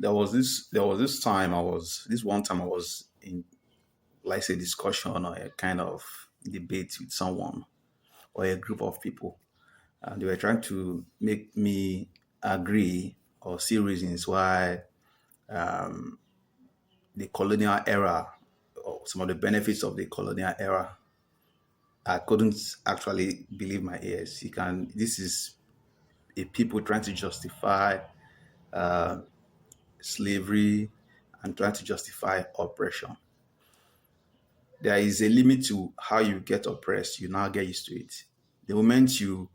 There was this one time I was in, like, say, discussion or a kind of debate with someone or a group of people, and they were trying to make me agree or see reasons why the colonial era or some of the benefits of the colonial era. I couldn't actually believe my ears. You can. This is a people trying to justify slavery and trying to justify oppression. There is a limit to how you get oppressed. You now get used to it. The moment you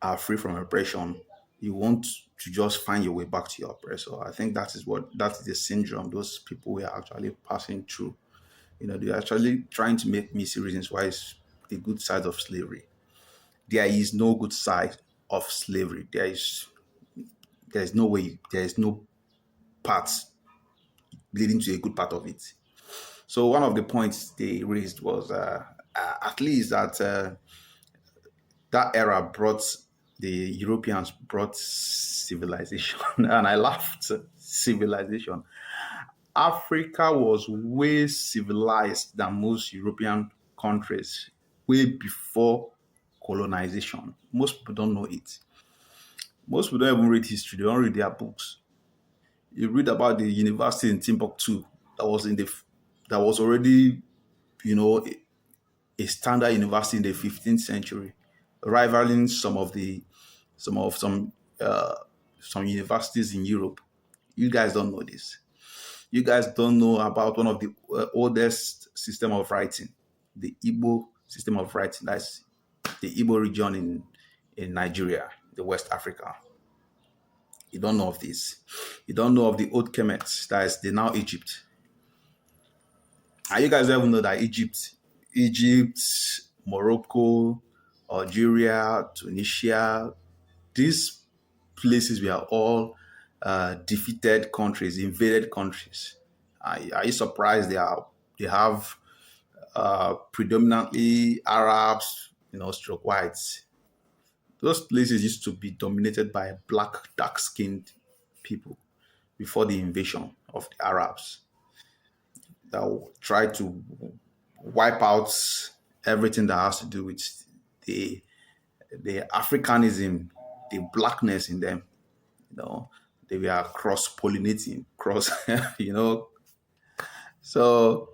are free from oppression, you want to just find your way back to your oppressor. I think that is the syndrome those people were actually passing through. They're actually trying to make me see reasons why it's the good side of slavery. There is no good side of slavery. There is no way, there is no path leading to a good part of it. So one of the points they raised was at least that era brought the Europeans brought civilization, and I laughed. Civilization. Africa was way civilized than most European countries way before colonization. Most people don't know it. Most people don't even read history. They don't read their books. You read about the university in Timbuktu that was in the that was already, you know, a standard university in the 15th century, rivaling some of some universities in Europe. You guys don't know this. You guys don't know about one of the oldest system of writing, the Igbo system of writing. That's the Igbo region in Nigeria, the West Africa. You don't know of this. You don't know of the old Kemet, that is the now Egypt. And you guys don't even know that Egypt, Morocco, Algeria, Tunisia, these places were all defeated countries, invaded countries. Are you surprised they have predominantly Arabs, stroke whites? Those places used to be dominated by black, dark-skinned people before the invasion of the Arabs that tried to wipe out everything that has to do with the Africanism, the blackness in them. They were cross-pollinating, you know. So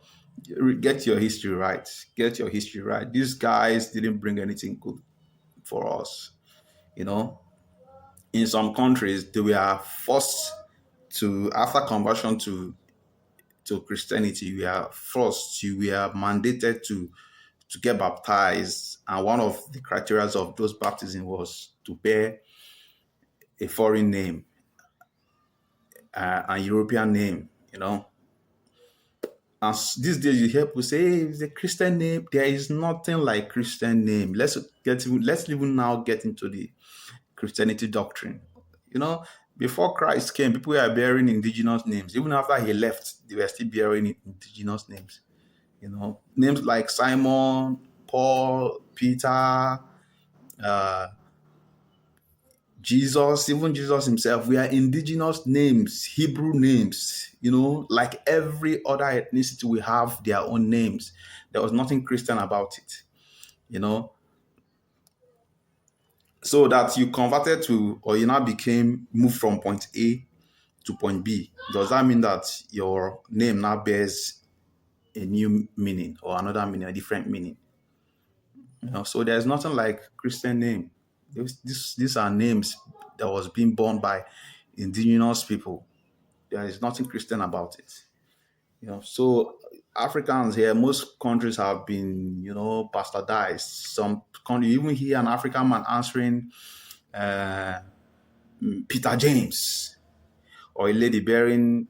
get your history right. Get your history right. These guys didn't bring anything good for us. You know, in some countries, they were forced to, after conversion to Christianity, we are forced, we are mandated to get baptized. And one of the criteria of those baptism was to bear a foreign name, a European name, And these days you hear people say, hey, it's a Christian name. There is nothing like Christian name. Let's even now get into the Christianity doctrine. You know, Before Christ came, people were bearing indigenous names. Even after he left, they were still bearing indigenous names. Names like Simon, Paul, Peter, uh, Jesus, even Jesus himself, we are indigenous names, Hebrew names, like every other ethnicity, we have their own names. There was nothing Christian about it, you know. So that you converted to, or you now moved from point A to point B, does that mean that your name now bears a new meaning or another meaning, a different meaning? So there's nothing like Christian name. These are names that was being born by indigenous people. There is nothing Christian about it. So Africans here, most countries have been, bastardized. Some country, even hear an African man answering uh, Peter James, or a lady bearing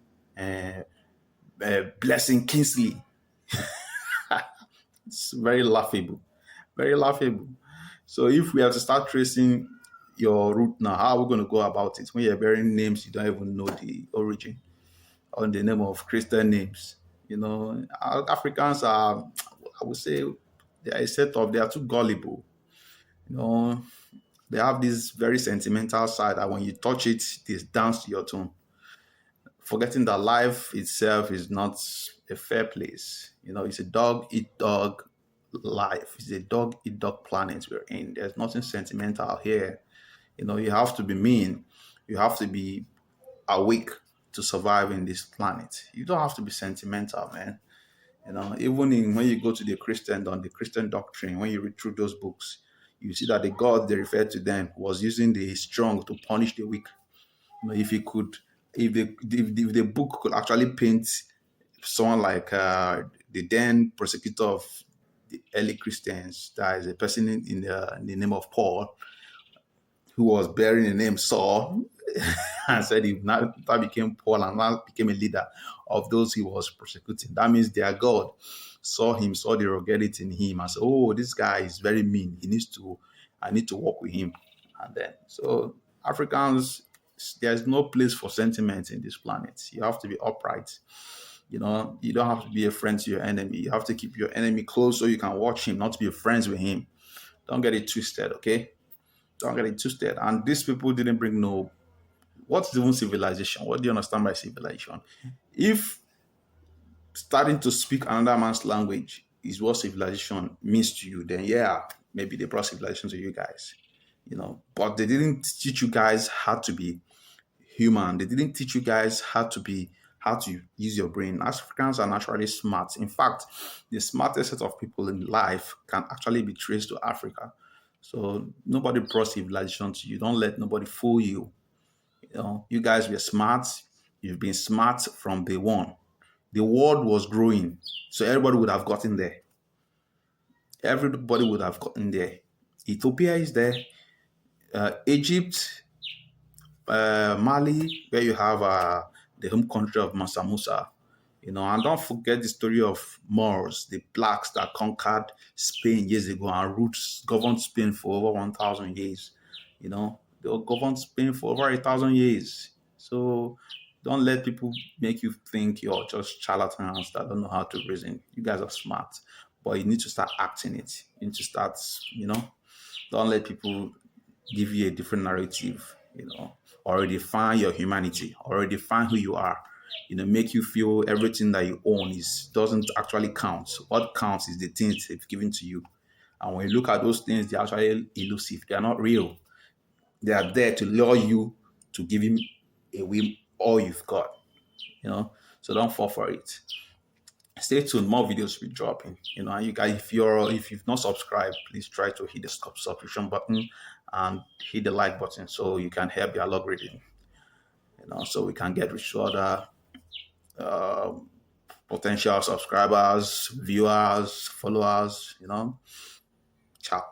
Blessing Kingsley. It's very laughable, very laughable. So if we have to start tracing your root now, how are we going to go about it? When you're bearing names, you don't even know the origin or the name of Christian names. Africans are, I would say, they are too gullible. You know, they have this very sentimental side that when you touch it, they dance to your tune. forgetting that life itself is not a fair place. It's a dog eat dog life. It's a dog eat dog planet we're in. There's nothing sentimental here. You have to be mean. You have to be awake to survive in this planet. You don't have to be sentimental, man. Even when you go to the Christendom, the Christian doctrine, when you read through those books, you see that the God they referred to them was using the strong to punish the weak. If he could, if the book could actually paint someone like the then persecutor of the early Christians, that is a person in the name of Paul, who was bearing the name Saul, and said he now that became Paul and now became a leader of those he was persecuting. That means their God saw him, saw the ruggedity in him, and said, "Oh, this guy is very mean. I need to work with him." And then, so Africans, there's no place for sentiment in this planet. You have to be upright. You don't have to be a friend to your enemy. You have to keep your enemy close so you can watch him, not be friends with him. Don't get it twisted, okay? Don't get it twisted. And these people didn't bring no. What's even civilization? What do you understand by civilization? If starting to speak another man's language is what civilization means to you, then yeah, maybe they brought civilization to you guys. But they didn't teach you guys how to be human. They didn't teach you guys how to use your brain. Africans are naturally smart. In fact, the smartest set of people in life can actually be traced to Africa. So nobody brought civilization to you. Don't let nobody fool you. You guys were smart. You've been smart from day one. The world was growing, so everybody would have gotten there. Everybody would have gotten there. Ethiopia is there. Egypt, Mali, where you have the home country of Mansa Musa. And don't forget the story of Moors, the blacks that conquered Spain years ago and governed Spain for over 1,000 years. They governed Spain for over 1,000 years. So don't let people make you think you're just charlatans that don't know how to reason. You guys are smart, but you need to start acting it. You need to start, don't let people give you a different narrative, or redefine your humanity, or redefine who you are, make you feel everything that you own is doesn't actually count. What counts is the things they've given to you. And when you look at those things, they're actually elusive. They are not real. They are there to lure you to give him away all you've got, So don't fall for it. Stay tuned. More videos will be dropping. And you guys, if you've not subscribed, please try to hit the subscription button and hit the like button so you can help the algorithm. So we can get reach to other potential subscribers, viewers, followers. Ciao.